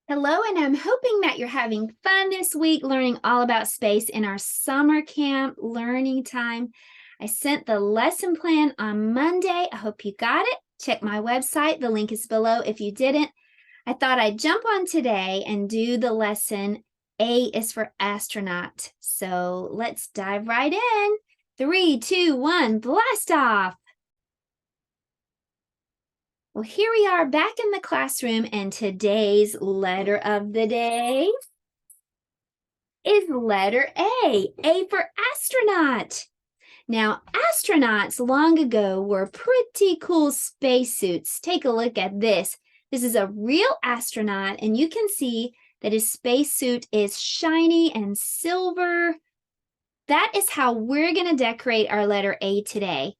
Hello, and I'm hoping that you're having fun this week learning all about space in our summer camp learning time. I sent the lesson plan on Monday. I hope you got it. Check my website. The link is below if you didn't. I thought I'd jump on today and do the lesson. A is for astronaut. So let's dive right in. 3, 2, 1, blast off. Well, here we are back in the classroom, and today's letter of the day is letter A for astronaut. Now, astronauts long ago wore pretty cool spacesuits. Take a look at this. This is a real astronaut, and you can see that his spacesuit is shiny and silver. That is how we're going to decorate our letter A today.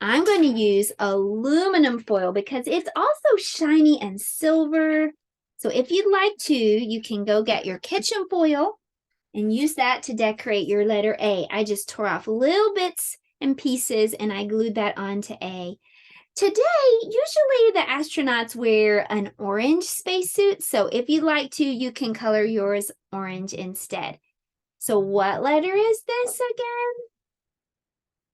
I'm going to use aluminum foil because it's also shiny and silver. So if you'd like to, you can go get your kitchen foil and use that to decorate your letter A. I just tore off little bits and pieces and I glued that onto A. Today, usually the astronauts wear an orange spacesuit. So if you'd like to, you can color yours orange instead. So what letter is this again?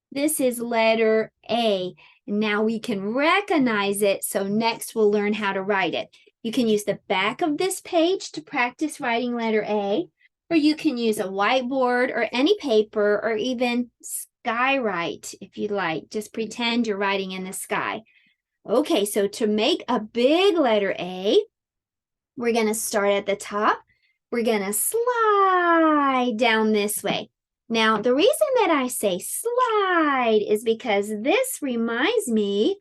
This is letter A. Now we can recognize it, so next we'll learn how to write it. You can use the back of this page to practice writing letter A, or you can use a whiteboard or any paper or even skywrite if you'd like. Just pretend you're writing in the sky. Okay, so to make a big letter A, we're going to start at the top. We're going to slide down this way. Now, the reason that I say slide is because this reminds me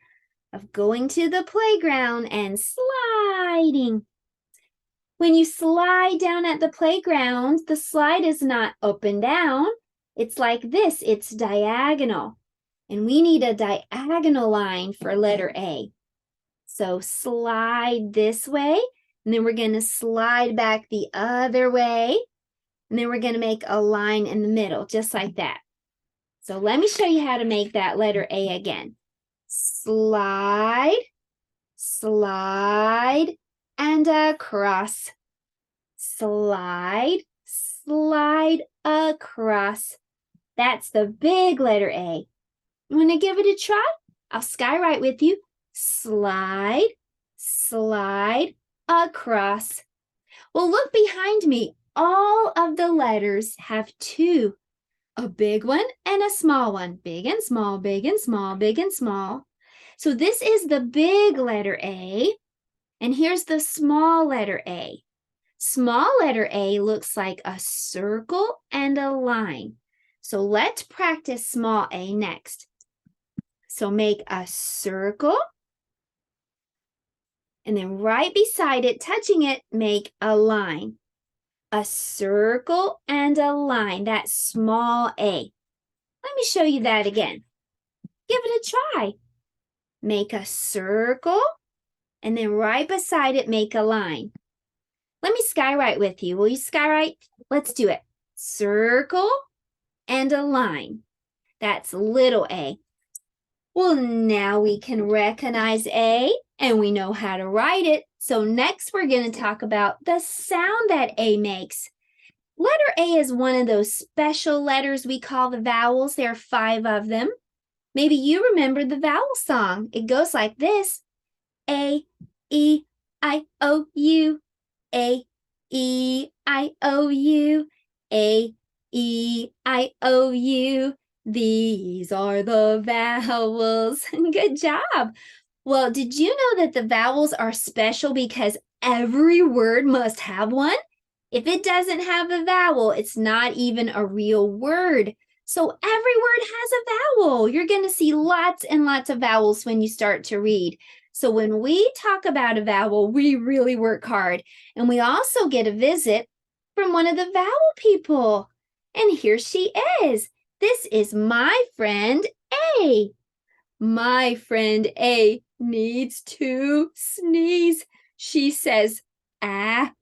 of going to the playground and sliding. When you slide down at the playground, the slide is not up and down. It's like this. It's diagonal. And we need a diagonal line for letter A. So slide this way, and then we're going to slide back the other way. And then we're going to make a line in the middle, just like that. So let me show you how to make that letter A again. Slide, slide, and across. Slide, slide, across. That's the big letter A. You want to give it a try? I'll skywrite with you. Slide, slide, across. Well, look behind me. All of the letters have two, a big one and a small one. Big and small, big and small, big and small. So this is the big letter A, and here's the small letter A. Small letter A looks like a circle and a line. So let's practice small a next. So make a circle, and then right beside it, touching it, make a line. A circle and a line. That's small a. Let me show you that again. Give it a try. Make a circle, and then right beside it, make a line. Let me skywrite with you. Will you skywrite? Let's do it. Circle and a line. That's little a. Well, now we can recognize A, and we know how to write it. So next we're going to talk about the sound that A makes. Letter A is one of those special letters we call the vowels. There are 5 of them. Maybe you remember the vowel song. It goes like this. A, E, I, O, U. A, E, I, O, U. A, E, I, O, U. These are the vowels. Good job. Well, did you know that the vowels are special because every word must have one? If it doesn't have a vowel, it's not even a real word. So every word has a vowel. You're going to see lots and lots of vowels when you start to read. So when we talk about a vowel, we really work hard. And we also get a visit from one of the vowel people. And here she is. This is my friend A. My friend A needs to sneeze. She says, ah,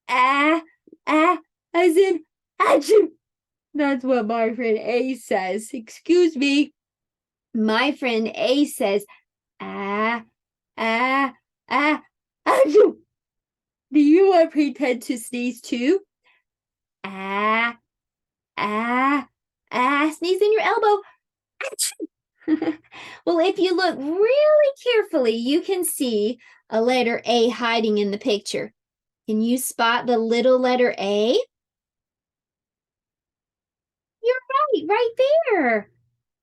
ah, ah, as in, achoo. That's what my friend A says. Excuse me. My friend A says, ah, ah, ah, achoo. Do you I pretend to sneeze too. Ah, ah, ah, sneeze in your elbow. Well, if you look really carefully, you can see a letter A hiding in the picture. Can you spot the little letter A? You're right there.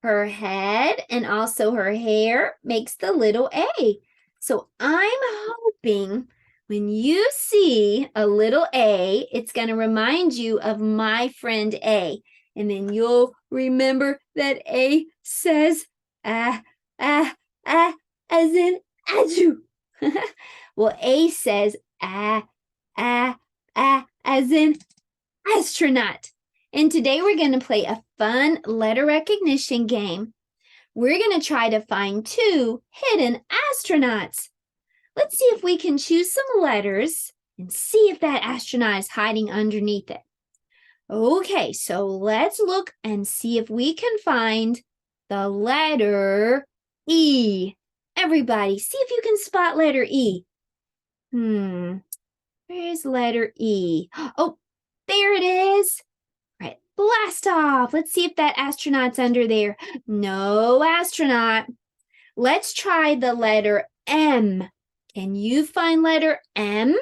Her head and also her hair makes the little A. So I'm hoping when you see a little A, it's going to remind you of my friend A. And then you'll remember that A says, ah, ah, ah, as in aju. Well, A says, ah, as in astronaut. And today we're going to play a fun letter recognition game. We're going to try to find 2 hidden astronauts. Let's see if we can choose some letters and see if that astronaut is hiding underneath it. Okay, so let's look and see if we can find the letter E. Everybody, see if you can spot letter E. Where's letter E? Oh, there it is. All right, blast off. Let's see if that astronaut's under there. No astronaut. Let's try the letter M. Can you find letter M?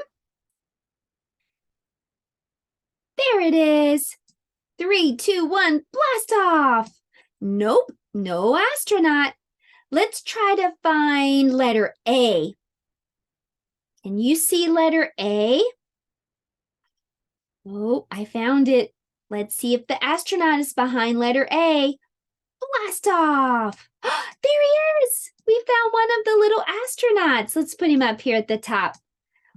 There it is. 3, 2, 1, blast off. Nope, no astronaut. Let's try to find letter A. Can you see letter A? Oh, I found it. Let's see if the astronaut is behind letter A. Blast off. There he is. We found one of the little astronauts. Let's put him up here at the top.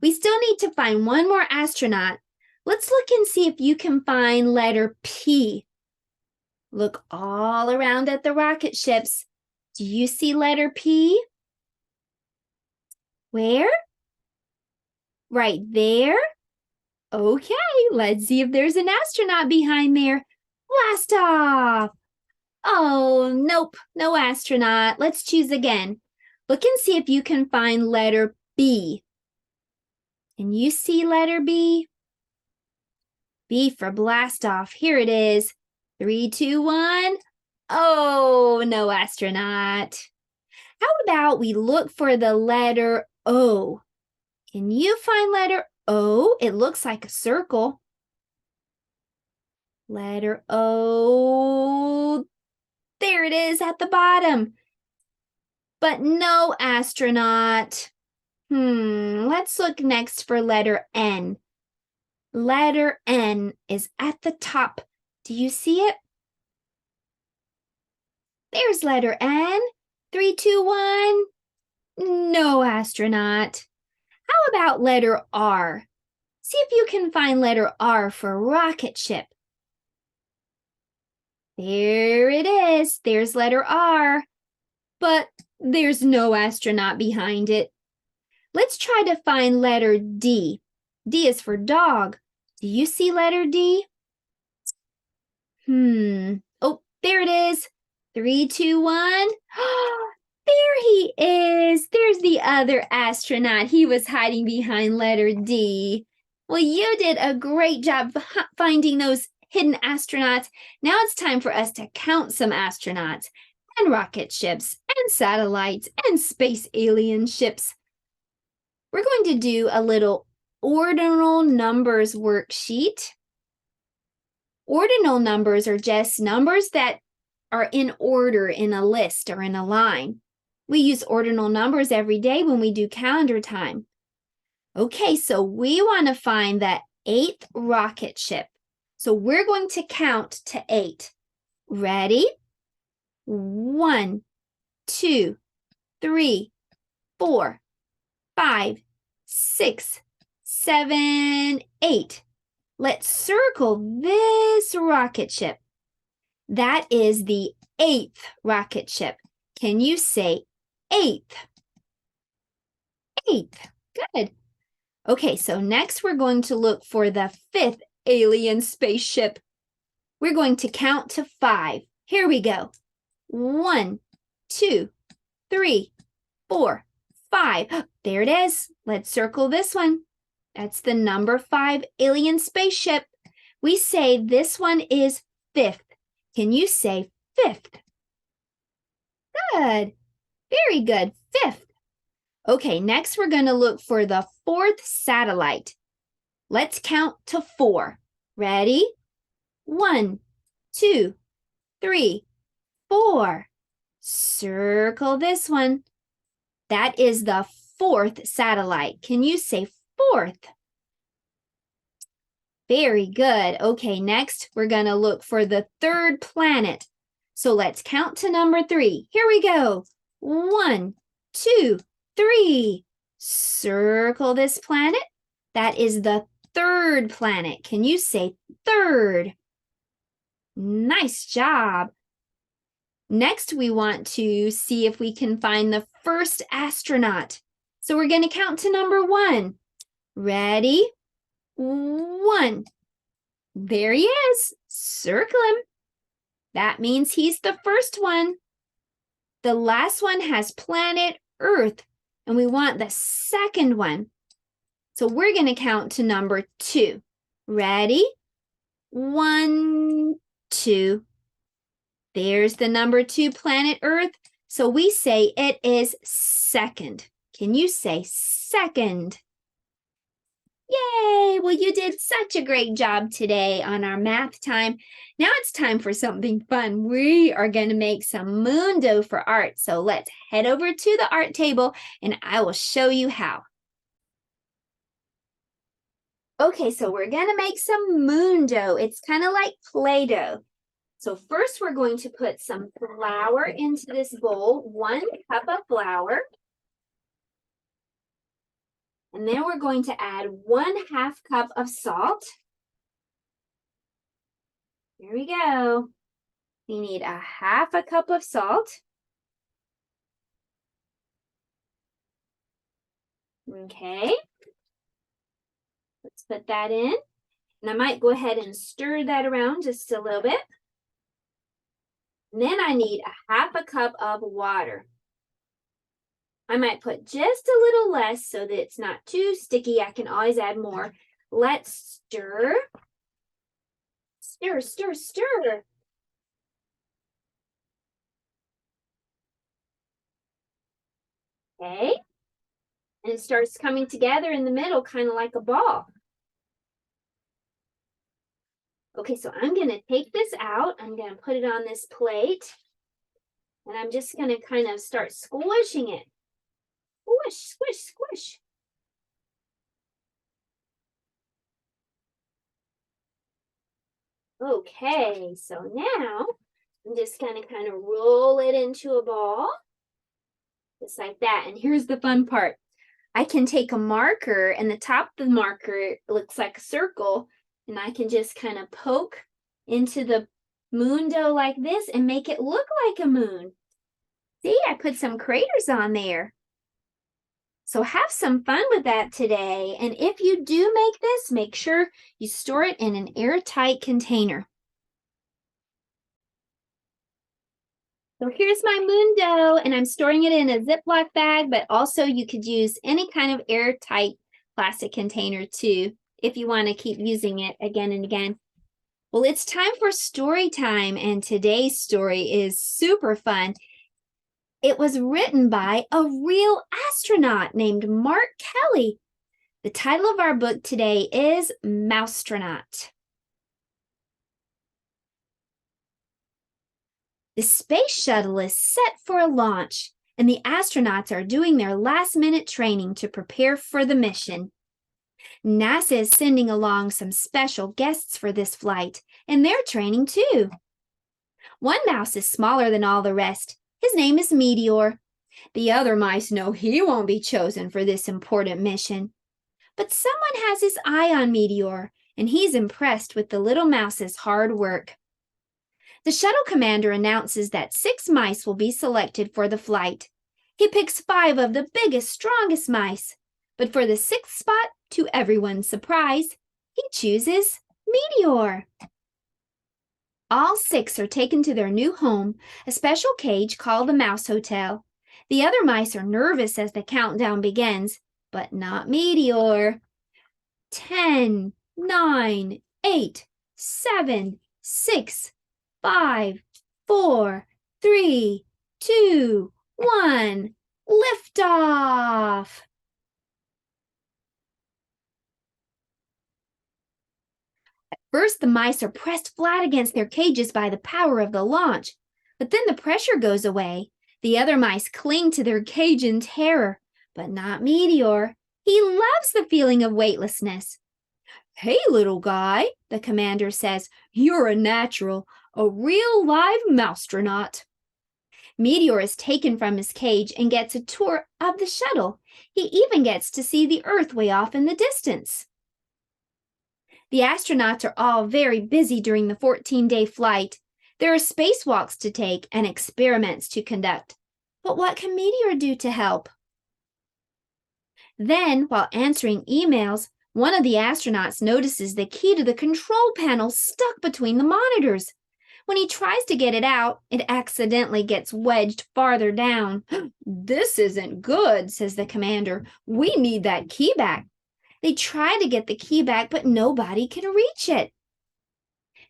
We still need to find one more astronaut. Let's look and see if you can find letter P. Look all around at the rocket ships. Do you see letter P? Where? Right there? Okay, let's see if there's an astronaut behind there. Blast off! Oh, nope, no astronaut. Let's choose again. Look and see if you can find letter B. Can you see letter B? B for blast off. Here it is. 3, 2, 1. Oh, no astronaut. How about we look for the letter O? Can you find letter O? It looks like a circle. Letter O. There it is at the bottom. But no astronaut. Let's look next for letter N. Letter N is at the top. Do you see it? There's letter N. 3, 2, 1. No astronaut. How about letter R? See if you can find letter R for rocket ship. There it is. There's letter R. But there's no astronaut behind it. Let's try to find letter D. D is for dog. Do you see letter D? Oh, there it is. 3, 2, 1. There he is. There's the other astronaut. He was hiding behind letter D. Well, you did a great job finding those hidden astronauts. Now it's time for us to count some astronauts and rocket ships and satellites and space alien ships. We're going to do a little ordinal numbers worksheet. Ordinal numbers are just numbers that are in order in a list or in a line. We use ordinal numbers every day when we do calendar time. Okay, so we want to find the 8th rocket ship. So we're going to count to 8. Ready? 1, 2, 3, 4, 5, 6, 7, 8. Let's circle this rocket ship. That is the 8th rocket ship. Can you say 8th? 8th. Good. Okay, so next we're going to look for the 5th alien spaceship. We're going to count to 5. Here we go. 1, 2, 3, 4, 5. There it is. Let's circle this one. That's the number 5 alien spaceship. We say this one is 5th. Can you say 5th? Good. Very good. 5th. Okay, next we're going to look for the 4th satellite. Let's count to 4. Ready? 1, 2, 3, 4. Circle this one. That is the 4th satellite. Can you say 4th? Very good. Okay, next we're going to look for the 3rd planet. So let's count to number 3. Here we go. 1, 2, 3. Circle this planet. That is the 3rd planet. Can you say 3rd? Nice job. Next, we want to see if we can find the 1st astronaut. So we're going to count to number 1. Ready? 1. There he is. Circle him. That means he's the 1st one. The last one has planet Earth, and we want the 2nd one. So we're going to count to number 2. Ready? 1, 2. There's the number 2 planet Earth. So we say it is 2nd. Can you say 2nd? Yay! Well, you did such a great job today on our math time. Now it's time for something fun. We are going to make some moon dough for art. So let's head over to the art table and I will show you how. Okay, so we're going to make some moon dough. It's kind of like Play-Doh. So first we're going to put some flour into this bowl, 1 cup of flour. And then we're going to add 1/2 cup of salt. Here we go. We need 1/2 cup of salt. Okay. Let's put that in. And I might go ahead and stir that around just a little bit. And then I need 1/2 cup of water. I might put just a little less so that it's not too sticky. I can always add more. Let's stir. Stir, stir, stir. Okay. And it starts coming together in the middle, kind of like a ball. Okay, so I'm going to take this out. I'm going to put it on this plate. And I'm just going to kind of start squishing it. Squish, squish, squish. Okay, so now I'm just going to kind of roll it into a ball. Just like that. And here's the fun part. I can take a marker and the top of the marker looks like a circle. And I can just kind of poke into the moon dough like this and make it look like a moon. See, I put some craters on there. So have some fun with that today. And if you do make this, make sure you store it in an airtight container. So here's my moon dough, and I'm storing it in a Ziploc bag, but also you could use any kind of airtight plastic container too, if you want to keep using it again and again. Well, it's time for story time, and today's story is super fun. It was written by a real astronaut named Mark Kelly. The title of our book today is Mousetronaut. The space shuttle is set for a launch, and the astronauts are doing their last-minute training to prepare for the mission. NASA is sending along some special guests for this flight, and they're training too. One mouse is smaller than all the rest. His name is Meteor. The other mice know he won't be chosen for this important mission. But someone has his eye on Meteor, and he's impressed with the little mouse's hard work. The shuttle commander announces that 6 mice will be selected for the flight. He picks 5 of the biggest, strongest mice. But for the 6th spot, to everyone's surprise, he chooses Meteor. All 6 are taken to their new home, a special cage called the Mouse Hotel. The other mice are nervous as the countdown begins, but not Meteor. 10, 9, 8, 7, 6, 5, 4, 3, 2, 1. Liftoff! First, the mice are pressed flat against their cages by the power of the launch, but then the pressure goes away. The other mice cling to their cage in terror, but not Meteor. He loves the feeling of weightlessness. "Hey, little guy," the commander says, "you're a natural, a real live mousetronaut." Meteor is taken from his cage and gets a tour of the shuttle. He even gets to see the Earth way off in the distance. The astronauts are all very busy during the 14-day flight. There are spacewalks to take and experiments to conduct. But what can Meteor do to help? Then, while answering emails, one of the astronauts notices the key to the control panel stuck between the monitors. When he tries to get it out, it accidentally gets wedged farther down. "This isn't good," says the commander. "We need that key back." They try to get the key back, but nobody can reach it.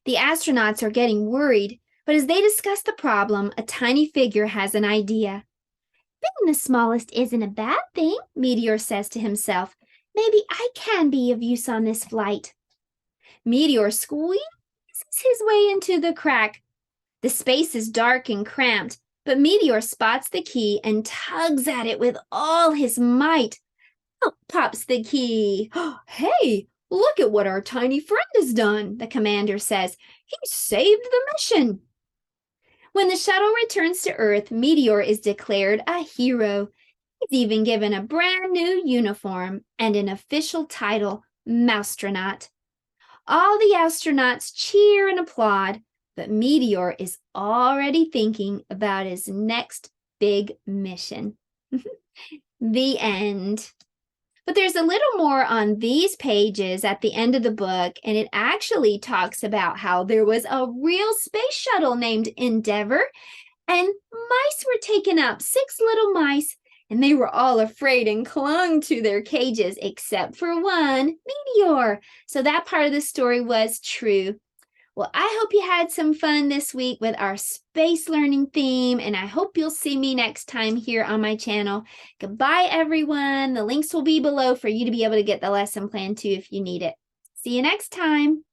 The astronauts are getting worried, but as they discuss the problem, a tiny figure has an idea. "Being the smallest isn't a bad thing," Meteor says to himself. "Maybe I can be of use on this flight." Meteor squeezes his way into the crack. The space is dark and cramped, but Meteor spots the key and tugs at it with all his might. Out pops the key. "Hey, look at what our tiny friend has done," the commander says. "He saved the mission." When the shuttle returns to Earth, Meteor is declared a hero. He's even given a brand new uniform and an official title, Mousetronaut. All the astronauts cheer and applaud, but Meteor is already thinking about his next big mission. The end. But there's a little more on these pages at the end of the book, and it actually talks about how there was a real space shuttle named Endeavour, and mice were taken up, 6 little mice, and they were all afraid and clung to their cages, except for one, Meteor. So that part of the story was true. Well, I hope you had some fun this week with our space learning theme, and I hope you'll see me next time here on my channel. Goodbye, everyone. The links will be below for you to be able to get the lesson plan too if you need it. See you next time.